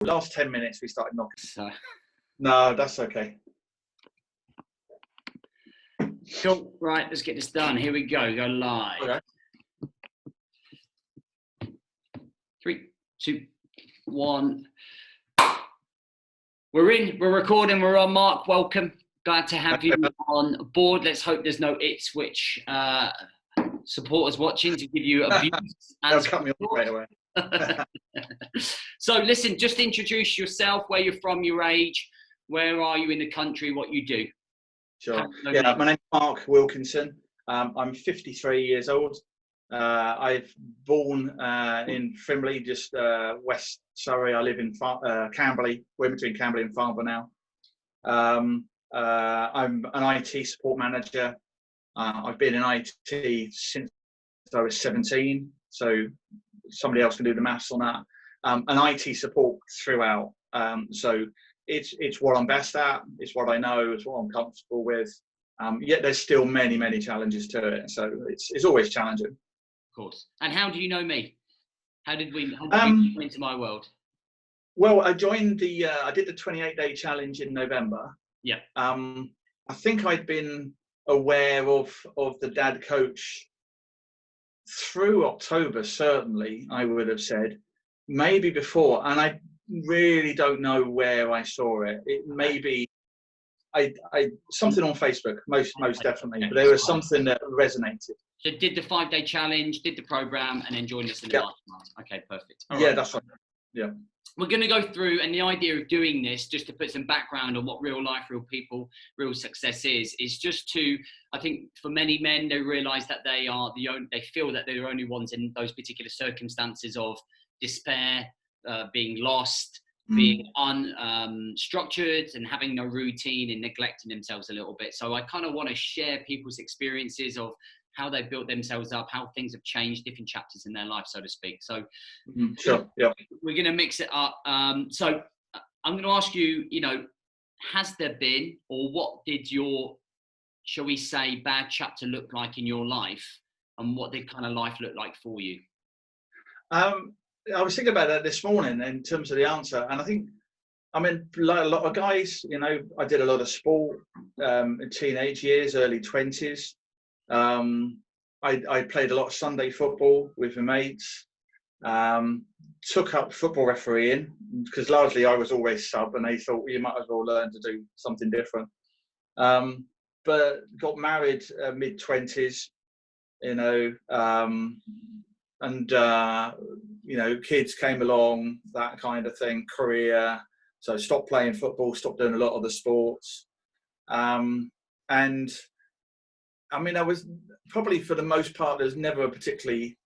Last 10 minutes we started knocking. So. No, that's okay. Cool. Right, let's get this done. Here we go. Go live. Okay. 3, 2, 1. We're in. We're recording. We're on. Mark, welcome. Glad to have you on board. Let's hope there's no Ipswich supporters watching to give you abuse. They'll cut me off right away. So listen, just introduce yourself, where you're from, your age, where are you in the country, what you do. Sure. Yeah, my name's Mark Wilkinson. I'm 53 years old. I've born in Frimley, just West Surrey. I live in Camberley. We're between Camberley and Farnborough now. I'm an IT support manager. I've been in IT since I was 17, so somebody else can do the maths on that. And IT support throughout. So it's what I'm best at. It's what I know. It's what I'm comfortable with. Yet there's still many challenges to it. So it's always challenging. Of course. And how do you know me? How did you come into my world? Well, I joined I did the 28-day challenge in November. Yeah. I think I'd been aware of the dad coach through October, certainly, I would have said, maybe before, and I really don't know where I saw it. It may be I something on Facebook, most definitely, but there was something that resonated. So did the 5-day challenge, did the program, and then joined us in the last month. Okay, perfect. All right. That's right. Yeah. We're going to go through, and the idea of doing this, just to put some background on what real life, real people, real success is just to, I think for many men, they realise that they feel that they're the only ones in those particular circumstances of despair, being lost, being unstructured and having no routine and neglecting themselves a little bit. So I kind of want to share people's experiences of how they built themselves up, how things have changed, different chapters in their life, so to speak. So sure, yeah, we're going to mix it up. So I'm going to ask you, has there been, or what did your, shall we say, bad chapter look like in your life, and what did kind of life look like for you? I was thinking about that this morning in terms of the answer, and I think, like a lot of guys, I did a lot of sport in teenage years, early 20s. I played a lot of Sunday football with my mates. Took up football refereeing because largely I was always sub, and they thought, well, you might as well learn to do something different. But got married mid-20s, and kids came along, that kind of thing, career. So stopped playing football, stopped doing a lot of the sports. And I was probably, for the most part, there's never a particularly,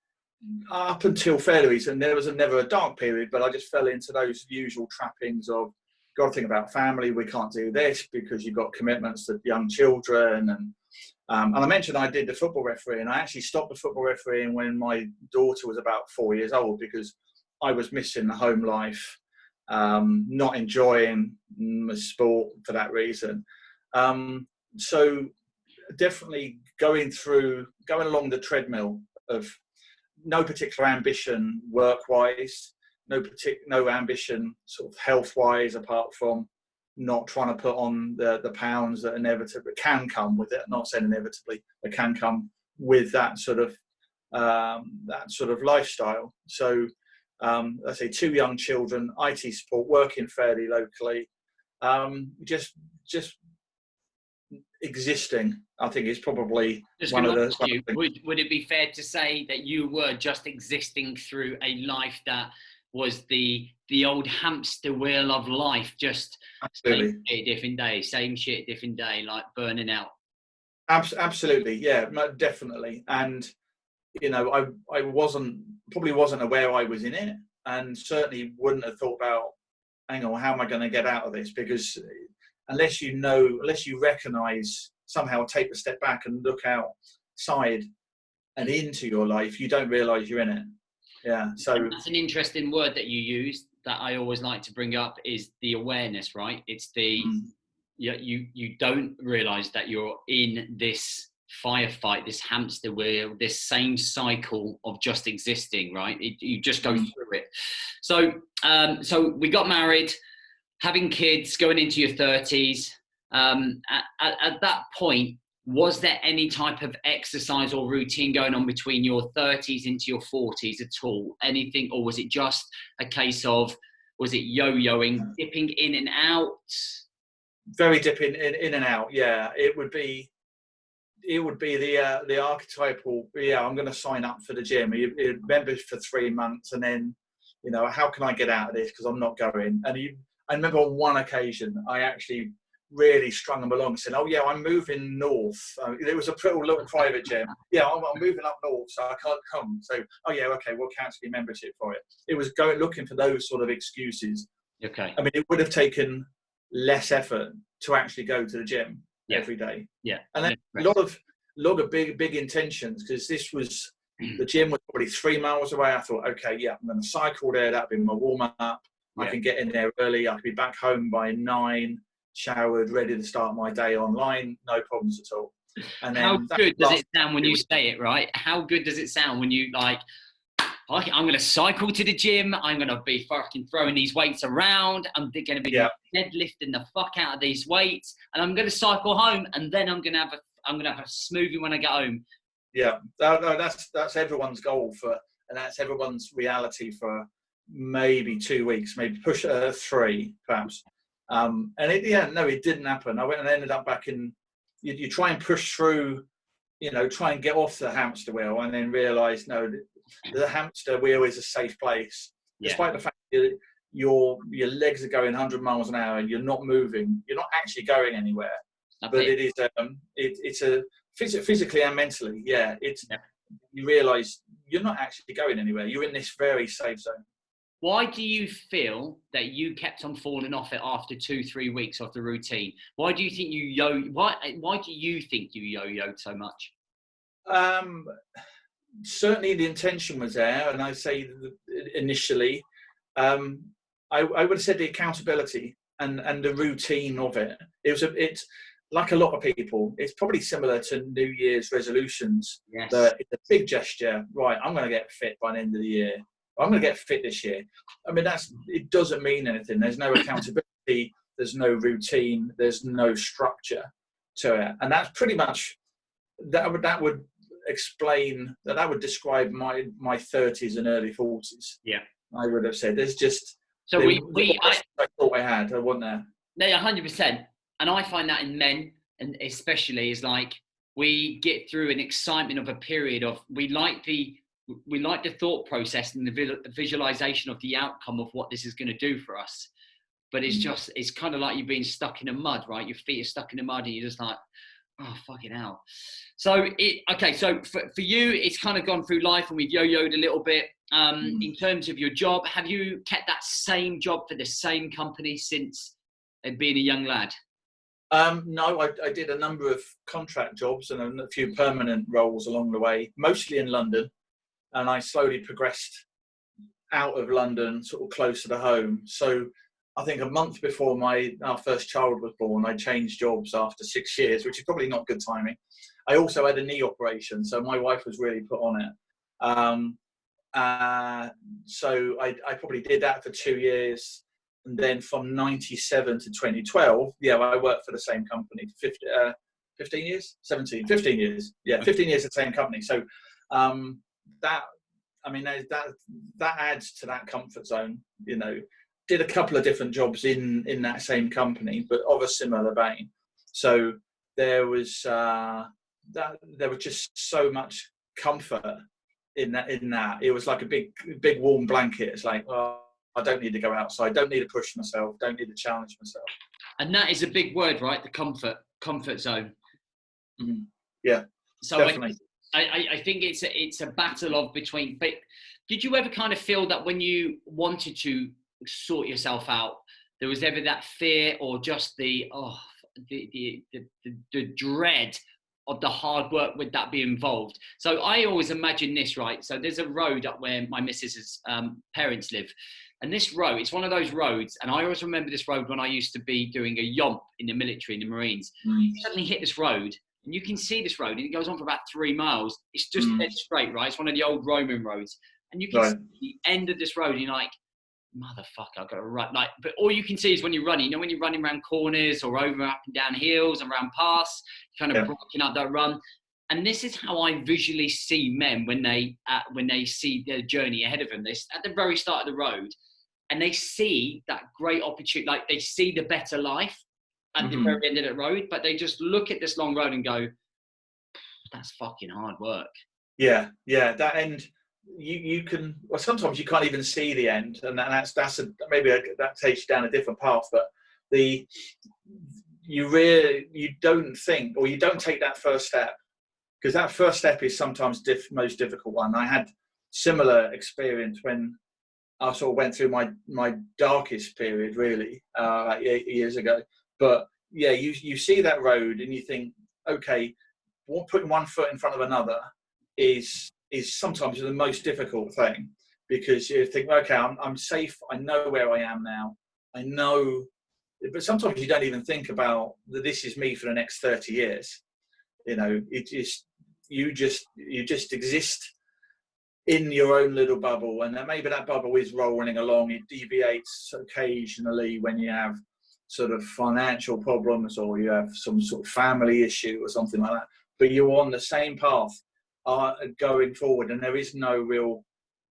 up until fairly recent, there was never a dark period, but I just fell into those usual trappings of, got to think about family, we can't do this because you've got commitments to young children. And I mentioned I did the football refereeing. I actually stopped the football refereeing when my daughter was about 4 years old because I was missing the home life, not enjoying the sport for that reason. So definitely going along the treadmill of no particular ambition work-wise, no ambition sort of health-wise, apart from not trying to put on the pounds that inevitably can come with it. I'm not saying inevitably, but can come with that sort of lifestyle. So I say 2 young children, IT support, working fairly locally, just existing, I think, is probably one of the. Would it be fair to say that you were just existing through a life that was the old hamster wheel of life, just Absolutely. Same shit, different day, like burning out? Absolutely, yeah, definitely. And I probably wasn't aware I was in it, and certainly wouldn't have thought about, hang on, how am I going to get out of this? Because unless you recognise, somehow take a step back and look outside and into your life, you don't realise you're in it. Yeah. So and that's an interesting word that you use that I always like to bring up, is the awareness, right? It's the you don't realise that you're in this firefight this hamster wheel, this same cycle of just existing, right? You just go through it. So, so we got married, having kids, going into your 30s. At that point, was there any type of exercise or routine going on between your 30s into your 40s at all? Anything, or was it just a case of, was it yo-yoing, dipping in and out? Very dipping in and out. Yeah, it would be the archetypal. Yeah, I'm going to sign up for the gym. You member for 3 months, and then, you know, how can I get out of this because I'm not going? And I remember on one occasion I actually really strung them along, saying, "Oh yeah, I'm moving north." It was a little private gym. Yeah, I'm moving up north, so I can't come. So, oh yeah, okay, we'll cancel your membership for it. It was looking for those sort of excuses. Okay. I mean, it would have taken less effort to actually go to the gym every day. Yeah. And then a lot of big intentions, because this was, the gym was probably 3 miles away. I thought, okay, yeah, I'm going to cycle there. That'll be my warm up. I can get in there early. I could be back home by 9, showered, ready to start my day online. No problems at all. And then how good does it sound when you say it, right? How good does it sound when you like, I'm going to cycle to the gym. I'm going to be fucking throwing these weights around. I'm going to be deadlifting the fuck out of these weights, and I'm going to cycle home, and then I'm going to have a smoothie when I get home. Yeah, no, that's everyone's goal and that's everyone's reality for maybe 2 weeks, maybe push 3 perhaps. And it didn't happen. I went and ended up back in. You try and push through, you know, try and get off the hamster wheel, and then realise no, the hamster wheel is a safe place, despite the fact that your legs are going 100 miles an hour and you're not moving. You're not actually going anywhere. But it is it's a physically and mentally. Yeah, you realise you're not actually going anywhere. You're in this very safe zone. Why do you feel that you kept on falling off it after 2-3 weeks of the routine? Why do you think why do you think you yo-yoed so much? Certainly the intention was there, and I say initially, I would have said the accountability and the routine of it. It's like a lot of people. It's probably similar to New Year's resolutions. Yes. That it's a big gesture. Right, I'm going to get fit by the end of the year. I'm going to get fit this year. I mean, it doesn't mean anything. There's no accountability. There's no routine. There's no structure to it. And that's pretty much, that would explain, that would describe my 30s and early 40s. Yeah. I would have said there's just, so I thought I had, I wasn't there. No, 100%. And I find that in men, and especially, is like, we get through an excitement of a period of, we like the thought process and the visualization of the outcome of what this is going to do for us. But it's kind of like you're being stuck in the mud, right? Your feet are stuck in the mud and you're just like, oh, fucking hell. So so for you, it's kind of gone through life, and we've yo-yoed a little bit. In terms of your job, have you kept that same job for the same company since being a young lad? No, I did a number of contract jobs and a few permanent roles along the way, mostly in London. And I slowly progressed out of London, sort of closer to home. So I think a month before our first child was born, I changed jobs after 6 years, which is probably not good timing. I also had a knee operation, so my wife was really put on it. So I probably did that for 2 years. And then from 97 to 2012, I worked for the same company for 15 years, 15 years. Yeah, 15 years at the same company. So that adds to that comfort zone. You know, did a couple of different jobs in that same company, but of a similar vein. So there was just so much comfort in that. It was like a big warm blanket. It's like, oh, I don't need to go outside. Don't need to push myself. Don't need to challenge myself. And that is a big word, right? The comfort zone. Mm-hmm. Yeah. So definitely. I think it's a battle of between. But did you ever kind of feel that when you wanted to sort yourself out, there was ever that fear, or just the dread of the hard work with that be involved? So I always imagine this, right? So there's a road up where my missus's parents live. And this road, it's one of those roads, and I always remember this road when I used to be doing a yomp in the military, in the Marines. You suddenly hit this road, and you can see this road, and it goes on for about 3 miles. It's just dead straight, right? It's one of the old Roman roads, and you can see the end of this road, and you're like, motherfucker, I've got to run. Like, but all you can see is when you're running. You know, when you're running around corners or over, up and down hills and around paths, kind of breaking up that run. And this is how I visually see men when they see their journey ahead of them. They're at the very start of the road, and they see that great opportunity. Like, they see the better life at the very end of the road, but they just look at this long road and go, that's fucking hard work. Yeah, that end, you can, well, sometimes you can't even see the end, and that's that takes you down a different path, but you don't think, or you don't take that first step, because that first step is sometimes most difficult one. I had similar experience when I sort of went through my darkest period, really, like 8 years ago. But yeah, you see that road and you think, okay, putting one foot in front of another is sometimes the most difficult thing, because you think, okay, I'm safe. I know where I am now. I know, but sometimes you don't even think about that this is me for the next 30 years. You know, you just exist in your own little bubble, and then maybe that bubble is rolling along. It deviates occasionally when you have sort of financial problems, or you have some sort of family issue or something like that, but you're on the same path going forward, and there is no real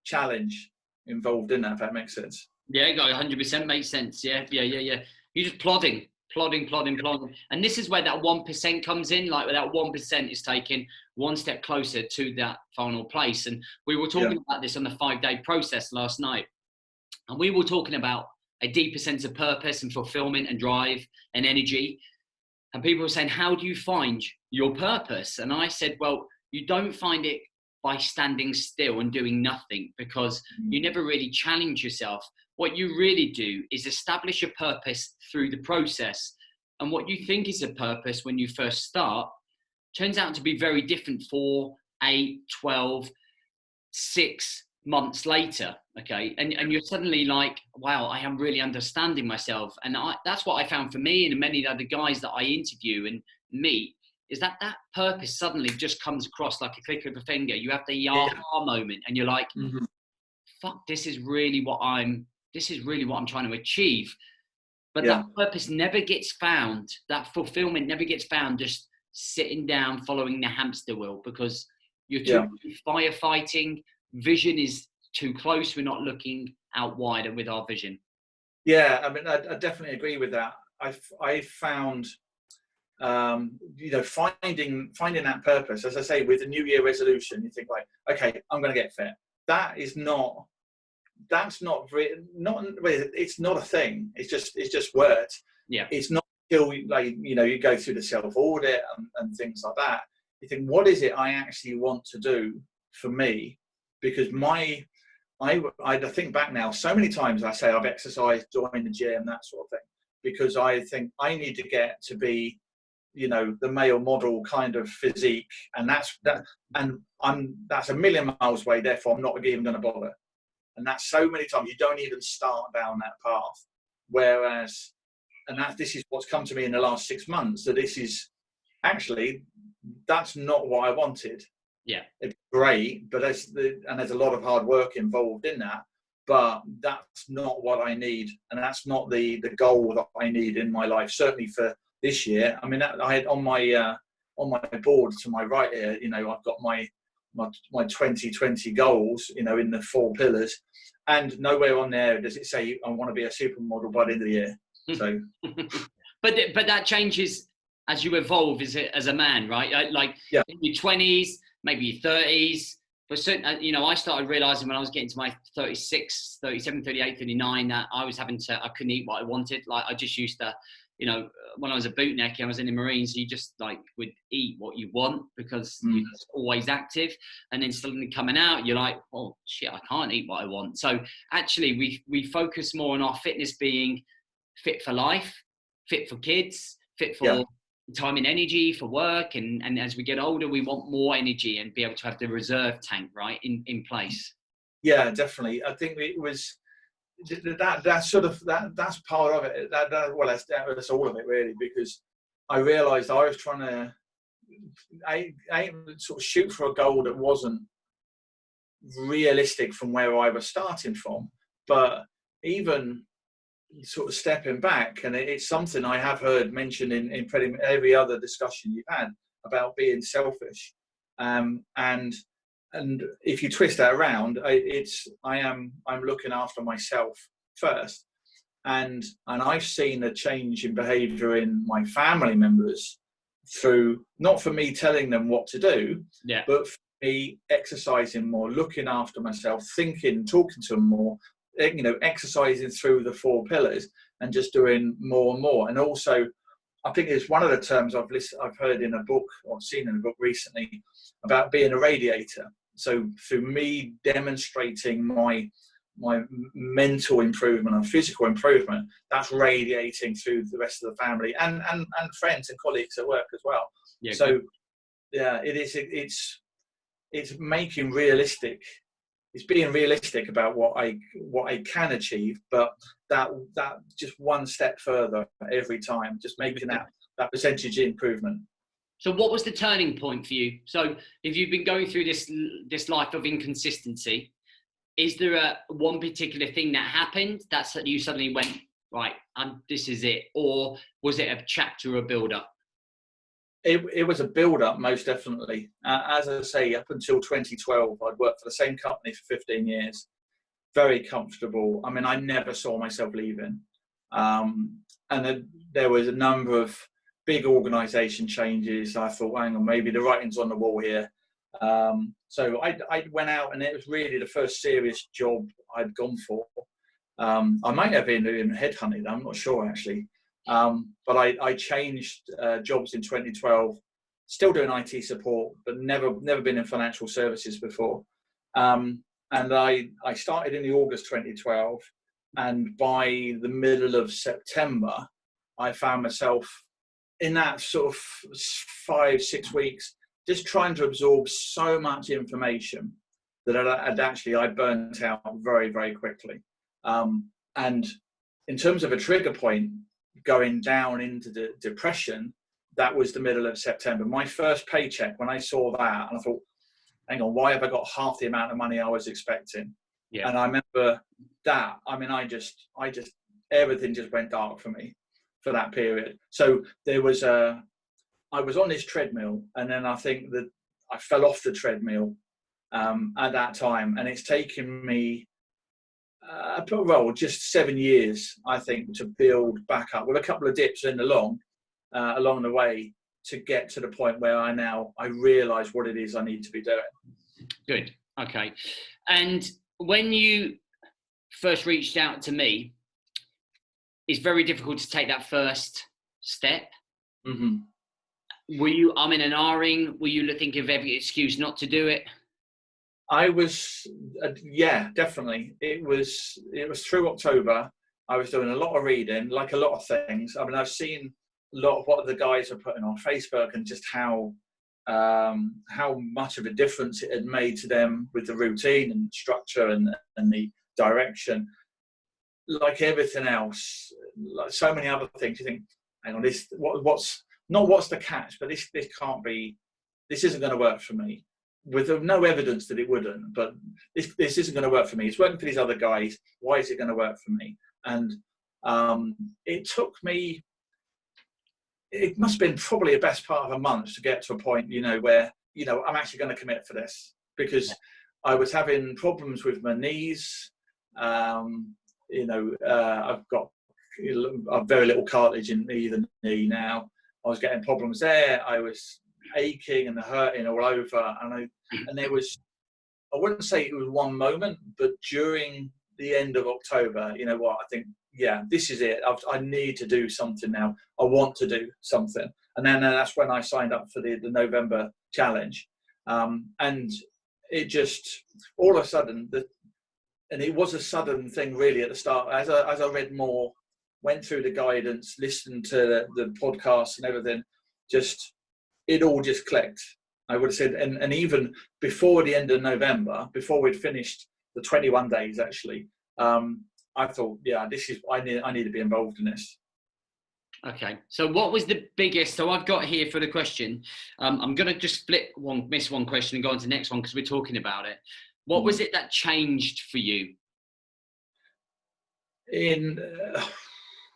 challenge involved in that, if that makes sense. Yeah, 100% makes sense. Yeah. You're just plodding. And this is where that 1% comes in. Like, where that 1% is taking one step closer to that final place. And we were talking about this on the 5-day process last night. And we were talking about a deeper sense of purpose and fulfillment and drive and energy. And people were saying, how do you find your purpose? And I said, well, you don't find it by standing still and doing nothing, because you never really challenge yourself. What you really do is establish a purpose through the process. And what you think is a purpose when you first start turns out to be very different 4, 8, 12, 6 months later. Okay. And you're suddenly like, wow, I am really understanding myself. And that's what I found for me and many of the other guys that I interview and meet, is that purpose suddenly just comes across like a click of a finger. You have the aha moment, and you're like, fuck, this is really what I'm trying to achieve. But that purpose never gets found. That fulfillment never gets found just sitting down following the hamster wheel, because you're too firefighting. Vision is too close. We're not looking out wider with our vision. Yeah, I mean, I definitely agree with that. I found, finding that purpose, as I say, with the New Year resolution, you think, like, okay, I'm going to get fit. It's not a thing. It's just words. Yeah. It's not until, like, you go through the self audit and things like that. You think, what is it I actually want to do for me? Because I think back now, so many times I say I've exercised, joined the gym, that sort of thing, because I think I need to get to be, the male model kind of physique, and that's a million miles away. Therefore, I'm not even going to bother. And that's so many times you don't even start down that path. Whereas, this is what's come to me in the last 6 months, that this is actually, that's not what I wanted. Yeah, it's great, but there's a lot of hard work involved in that. But that's not what I need, and that's not the goal that I need in my life. Certainly for this year. I mean, I had on my board to my right here. I've got my 2020 goals. In the 4 pillars, and nowhere on there does it say I want to be a supermodel by the end of the year. So, but that changes as you evolve as a man, right? Like in your 20s. Maybe your 30s, but certain, I started realizing when I was getting to my 36, 37, 38, 39, that I couldn't eat what I wanted. Like, I just used to, when I was a bootneck, I was in the Marines, you just would eat what you want because you're just always active. And then suddenly coming out, you're like, oh shit, I can't eat what I want. So actually we focus more on our fitness being fit for life, fit for kids, fit for time and energy for work, and as we get older we want more energy and be able to have the reserve tank in place. Yeah, definitely. I think it was that's part of it. That's all of it, really, because I realized I was trying to I sort of shoot for a goal that wasn't realistic from where I was starting from, but even sort of stepping back, and it's something I have heard mentioned in pretty every other discussion you've had about being selfish, and if you twist that around, I'm looking after myself first, and I've seen a change in behaviour in my family members through, not for me telling them what to do, but for me exercising more, looking after myself, thinking, talking to them more, exercising through the 4 pillars and just doing more and more. And also, I think it's one of the terms I've heard in a book, or seen in a book recently, about being a radiator. So through me demonstrating my mental improvement and physical improvement, that's radiating through the rest of the family and friends and colleagues at work as well. Yeah, so good. Yeah, it's making realistic. It's being realistic about what I can achieve, but that just one step further every time, just making that percentage improvement. So what was the turning point for you? So if you've been going through this life of inconsistency, is there one particular thing that happened that you suddenly went, right, this is it? Or was it a chapter or build-up? It was a build-up, most definitely. As I say, up until 2012, I'd worked for the same company for 15 years. Very comfortable. I mean, I never saw myself leaving. And then there was a number of big organisation changes. I thought, hang on, maybe the writing's on the wall here. So I went out, and it was really the first serious job I'd gone for. I might have been doing headhunting, I'm not sure actually. But I changed jobs in 2012, still doing IT support, but never been in financial services before. And I started in the August 2012, and by the middle of September, I found myself in that sort of 5-6 weeks, just trying to absorb so much information that I burnt out very, very quickly. And in terms of a trigger point, going down into the depression, that was the middle of September. My first paycheck, when I saw that, and I thought, hang on, why have I got half the amount of money I was expecting? Yeah. And I remember that, I mean, I just everything just went dark for me for that period. So I was on this treadmill, and then I think that I fell off the treadmill at that time, and it's taken me just 7 years, I think, to build back up with a couple of dips along the way to get to the point where I realise what it is I need to be doing. Good. Okay. And when you first reached out to me, it's very difficult to take that first step. Mm-hmm. Were you umming and ahhing? Were you thinking of every excuse not to do it? I was, yeah, definitely. It was through October. I was doing a lot of reading, like a lot of things. I mean, I've seen a lot of what the guys are putting on Facebook, and just how much of a difference it had made to them with the routine and structure and the direction. Like everything else, like so many other things, you think, hang on, what's the catch? But this can't be. This isn't going to work for me. With no evidence that it wouldn't, but this isn't going to work for me. It's working for these other guys. Why is it going to work for me? And it took me, it must have been probably the best part of a month to get to a point, where, I'm actually going to commit for this, because I was having problems with my knees. I've got very little cartilage in either knee now. I was getting problems there. I was aching and hurting all over, and there was, I wouldn't say it was one moment, but during the end of October, you know what, I think, yeah, this is it. I need to do something now. I want to do something. And then that's when I signed up for the November challenge, and it just all of a sudden, and it was a sudden thing really at the start. As I read more, went through the guidance, listened to the podcasts and everything, it all just clicked, I would have said. And even before the end of November, before we'd finished the 21 days actually, I thought, yeah, I need to be involved in this. Okay. So what was the biggest, so I've got here for the question, I'm going to just miss one question and go on to the next one because we're talking about it. What was it that changed for you? In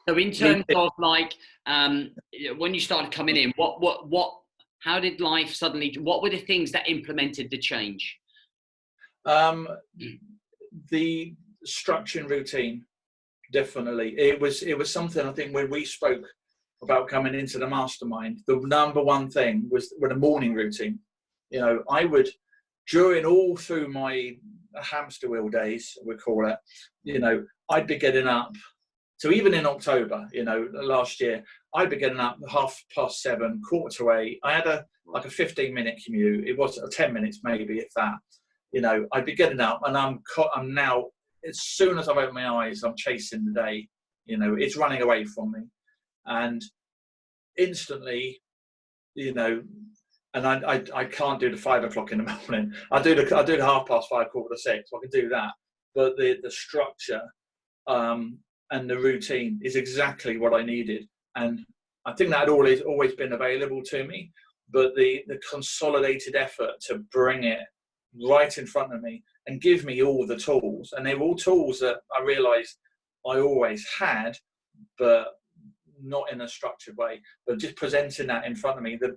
So in terms of like, when you started coming in, how did life suddenly, what were the things that implemented the change? The structure and routine, definitely. It was something, I think, when we spoke about coming into the mastermind, the number one thing was with a morning routine. You know, I would, during all through my hamster wheel days, we call it, you know, I'd be getting up. So even in October, you know, last year, I'd be getting up 7:30, 7:45. I had a 15-minute commute. It was 10 minutes maybe, if that. You know, I'd be getting up, and I'm now, as soon as I've opened my eyes, I'm chasing the day. You know, it's running away from me, and instantly, you know, and I can't do the 5 o'clock in the morning. I do the 5:30, 5:45, so I can do that. But the structure and the routine is exactly what I needed, and I think that had always been available to me. But the consolidated effort to bring it right in front of me and give me all the tools, and they were all tools that I realised I always had, but not in a structured way. But just presenting that in front of me, the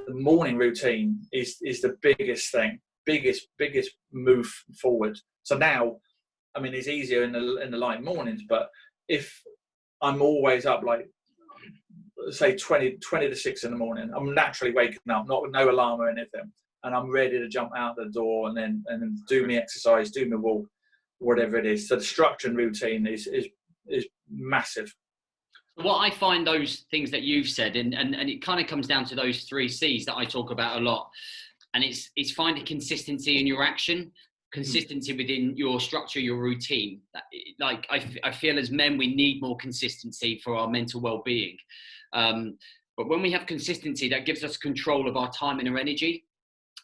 morning routine is the biggest thing, biggest move forward. So now, I mean, it's easier in the light mornings, but if I'm always up, like say 20 to 6 in the morning, I'm naturally waking up, not with no alarm or anything, and I'm ready to jump out the door and then do my exercise, do my walk, whatever it is. So the structure and routine is massive. What I find, those things that you've said, and it kind of comes down to those 3 C's that I talk about a lot, and it's finding consistency in your action, consistency within your structure, your routine. Like I feel as men, we need more consistency for our mental well-being. But when we have consistency, that gives us control of our time and our energy.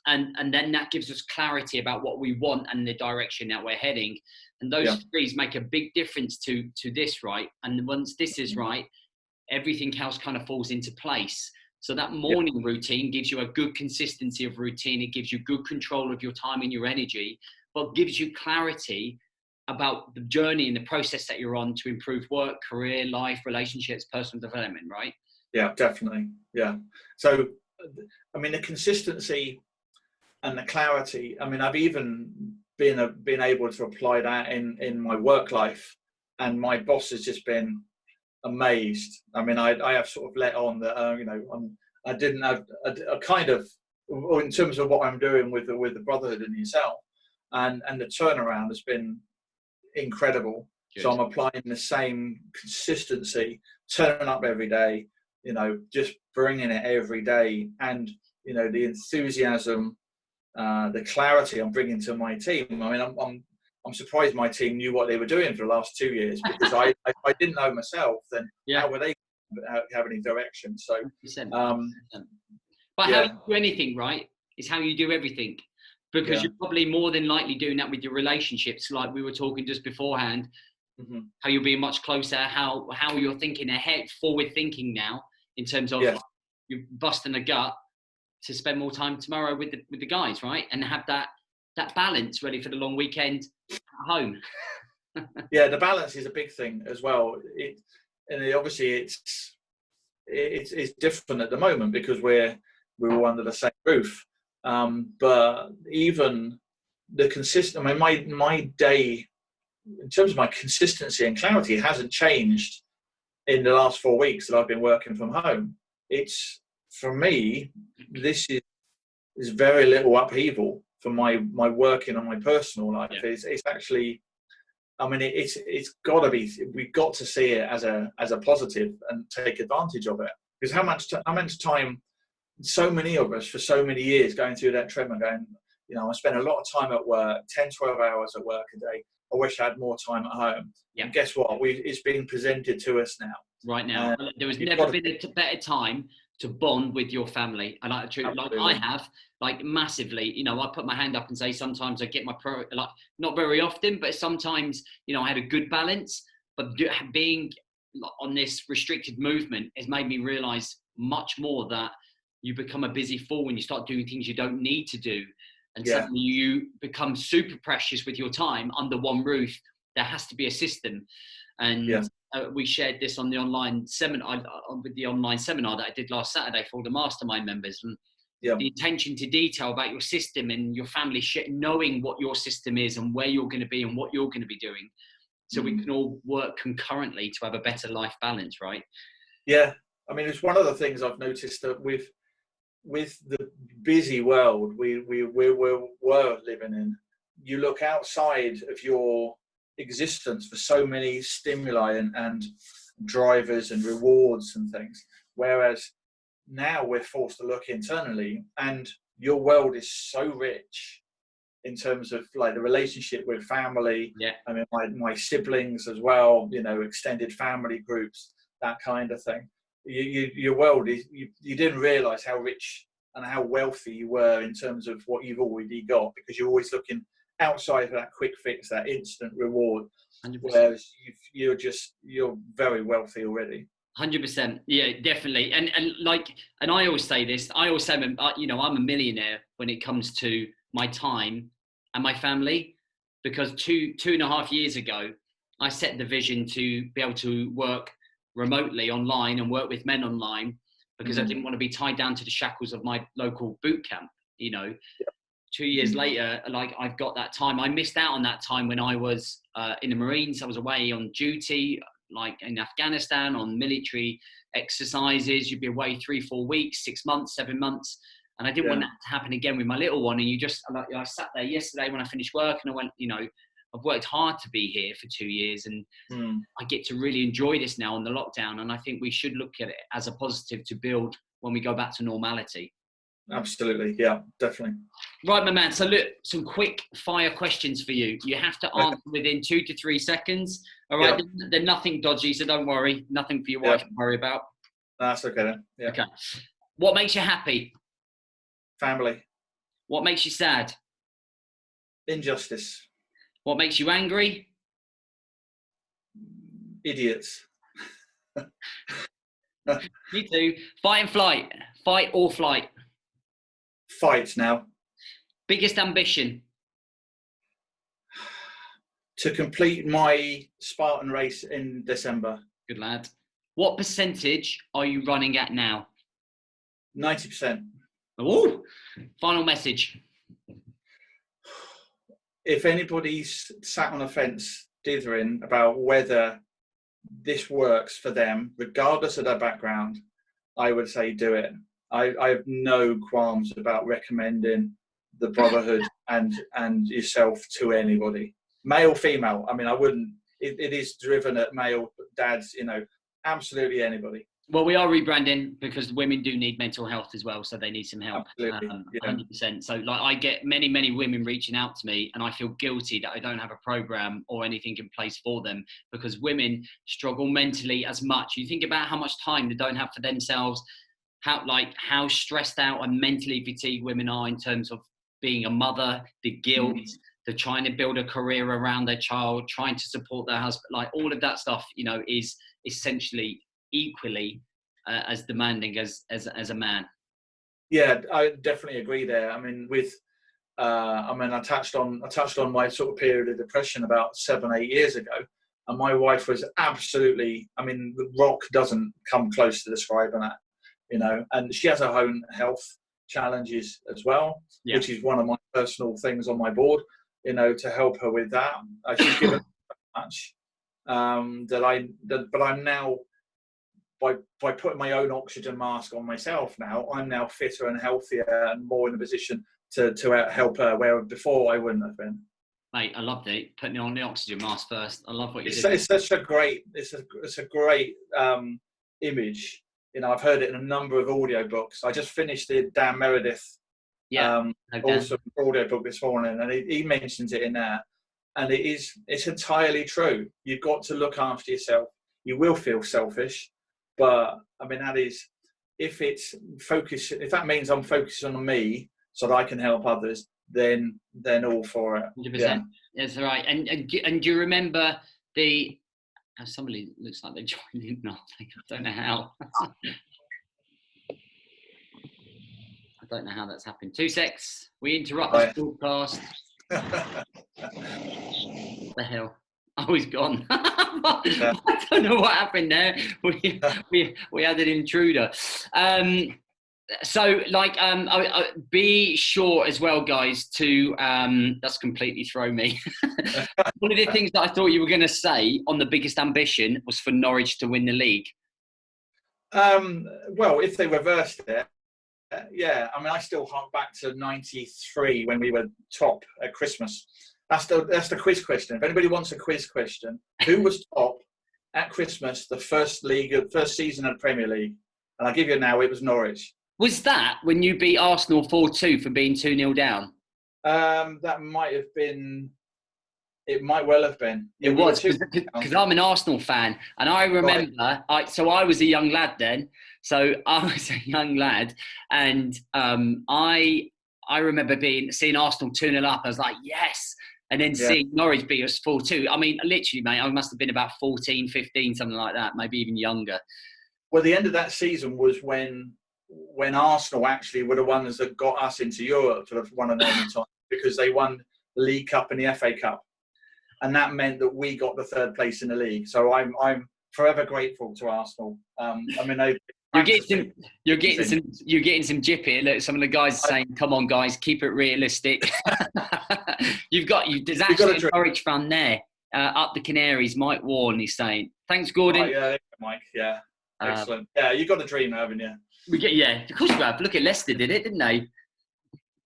And then that gives us clarity about what we want and the direction that we're heading. And those 3's make a big difference to this, right? And once this is right, everything else kind of falls into place. So that morning routine gives you a good consistency of routine. It gives you good control of your time and your energy, but gives you clarity about the journey and the process that you're on to improve work, career, life, relationships, personal development, right? Yeah, definitely. Yeah. So, I mean, the consistency and the clarity, I mean, I've even been able to apply that in my work life, and my boss has just been amazed. I mean, I have sort of let on that, you know, I didn't have a kind of, in terms of what I'm doing with the Brotherhood and yourself, and the turnaround has been incredible. Good. So I'm applying the same consistency, turning up every day, you know, just bringing it every day, and you know, the enthusiasm, the clarity I'm bringing to my team. I mean, I'm surprised my team knew what they were doing for the last 2 years, because I didn't know myself. Then how were they have any direction? So, but how you do anything, right, is how you do everything, because you're probably more than likely doing that with your relationships, like we were talking just beforehand. How you're being much closer, how you're thinking ahead, forward thinking now, in terms of you're busting a gut to spend more time tomorrow with the guys, right? And have that balance ready for the long weekend at home. Yeah, the balance is a big thing as well. Obviously it's different at the moment because we're all under the same roof. But even the consistent, I mean, my day, in terms of my consistency and clarity, it hasn't changed in the last 4 weeks that I've been working from home. It's, for me, this is very little upheaval for my working and my personal life. It's actually, I mean, it's got to be, we've got to see it as a positive and take advantage of it. Because how much time, so many of us for so many years going through that treadmill, going, you know, I spend a lot of time at work, 10, 12 hours at work a day. I wish I had more time at home. Yeah. And guess what? It's being presented to us now. Right now. There was never been a better time to bond with your family. And like I have, like, massively, you know, I put my hand up and say, sometimes I get my not very often, but sometimes, you know, I had a good balance, but being on this restricted movement has made me realize much more that you become a busy fool when you start doing things you don't need to do. And suddenly you become super precious with your time under one roof. There has to be a system. And we shared this on the online seminar, with the online seminar that I did last Saturday for all the mastermind members. And the attention to detail about your system and your family, knowing what your system is and where you're going to be and what you're going to be doing. So we can all work concurrently to have a better life balance, right? Yeah. I mean, it's one of the things I've noticed that with the busy world we were living in, you look outside of your existence for so many stimuli and drivers and rewards and things, whereas now we're forced to look internally, and your world is so rich in terms of like the relationship with family. I mean, my siblings as well, you know, extended family groups, that kind of thing. Your world is, you didn't realize how rich and how wealthy you were in terms of what you've already got, because you're always looking outside of that quick fix, that instant reward. 100%. Whereas you're very wealthy already. 100%. Yeah, definitely. And I always say this, I always say, you know, I'm a millionaire when it comes to my time and my family, because two and a half years ago, I set the vision to be able to work remotely online and work with men online, because I didn't want to be tied down to the shackles of my local boot camp, you know. 2 years later, like, I've got that time. I missed out on that time when I was in the Marines. I was away on duty, like in Afghanistan, on military exercises. You'd be away 3-4 weeks, 6 months, 7 months. And I didn't want that to happen again with my little one. And I sat there yesterday when I finished work and I went, you know, I've worked hard to be here for 2 years, and I get to really enjoy this now on the lockdown. And I think we should look at it as a positive to build when we go back to normality. Absolutely. Yeah, definitely. Right, my man. So look, some quick fire questions for you. You have to answer within 2 to 3 seconds. All right. They're nothing dodgy, so don't worry. Nothing for your wife to worry about. That's okay then. Yeah. Okay. What makes you happy? Family. What makes you sad? Injustice. What makes you angry? Idiots. Me too. Fight and flight. Fight or flight? Fight now. Biggest ambition? To complete my Spartan race in December. Good lad. What percentage are you running at now? 90%. Oh, final message. If anybody's sat on the fence dithering about whether this works for them, regardless of their background, I would say do it. I have no qualms about recommending the brotherhood and yourself to anybody, male, female. I mean, I wouldn't. It is driven at male dads, you know, absolutely anybody. Well, we are rebranding because women do need mental health as well, so they need some help. Absolutely, 100%. So, like, I get many women reaching out to me, and I feel guilty that I don't have a program or anything in place for them, because women struggle mentally as much. You think about how much time they don't have for themselves, how stressed out and mentally fatigued women are in terms of being a mother, the guilt, the trying to build a career around their child, trying to support their husband, like all of that stuff, you know, is essentially equally as demanding as a man. Yeah, I definitely agree there. I mean, I touched on my sort of period of depression about 7-8 years ago, and my wife was absolutely, I mean, the rock doesn't come close to describing that, you know, and she has her own health challenges as well, which is one of my personal things on my board, you know, to help her with that. She's given so much but I'm now, by putting my own oxygen mask on myself now, I'm now fitter and healthier and more in a position to help her, where before I wouldn't have been. Mate, I loved it. Putting on the oxygen mask first. I love what you did. It's such a great, it's a great image. You know, I've heard it in a number of audiobooks. I just finished the Dan Meredith awesome audiobook this morning, and he mentions it in there. And it's entirely true. You've got to look after yourself. You will feel selfish, but I mean, that is, if that means I'm focusing on me so that I can help others, then all for it. 100%. Yeah. That's right. And do you remember Somebody looks like they joined in. I don't know how. I don't know how that's happened. 2 secs. We interrupt this broadcast. What the hell? Oh, he's gone. I don't know what happened there. We had an intruder. So like be sure as well, guys, to that's completely thrown me. One of the things that I thought you were going to say on the biggest ambition was for Norwich to win the league. Well, if they reversed it, yeah. I mean, I still hark back to '93 when we were top at Christmas. That's the quiz question. If anybody wants a quiz question, who was top at Christmas the first season of the Premier League? And I'll give you now, it was Norwich. Was that when you beat Arsenal 4-2 for being 2-0 down? That might have been. It might well have been. It was, because I'm an Arsenal fan, and I remember. Right. So I was a young lad then. So I was a young lad, and I remember seeing Arsenal 2-0 up. I was like, yes. And then seeing Norwich beat us 4-2. I mean, literally, mate, I must have been about 14, 15, something like that, maybe even younger. Well, the end of that season was when Arsenal actually were the ones that got us into Europe for one and only time, because they won the League Cup and the FA Cup, and that meant that we got the third place in the league. So I'm forever grateful to Arsenal. I mean, you're getting some jip here. Look, some of the guys are saying, "Come on, guys, keep it realistic." There's actually a Norwich fan there, up the Canaries. Mike Warren is saying, "Thanks, Gordon." Oh, yeah, Mike. Yeah, excellent. Yeah, you got a dream, haven't you? Of course we have. Look at Leicester did it, didn't they?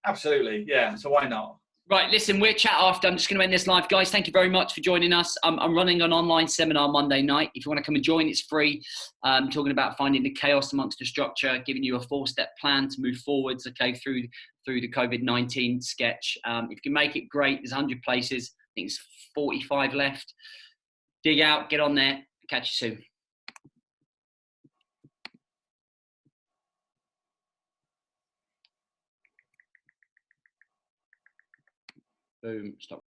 Absolutely. Yeah. So why not? Right, listen, we'll chat after. I'm just going to end this live. Guys, thank you very much for joining us. I'm running an online seminar Monday night. If you want to come and join, it's free. Talking about finding the chaos amongst the structure, giving you a 4-step plan to move forwards, okay, through the COVID-19 sketch. If you can make it, great. There's 100 places. I think it's 45 left. Dig out, get on there. Catch you soon. Boom. Stop.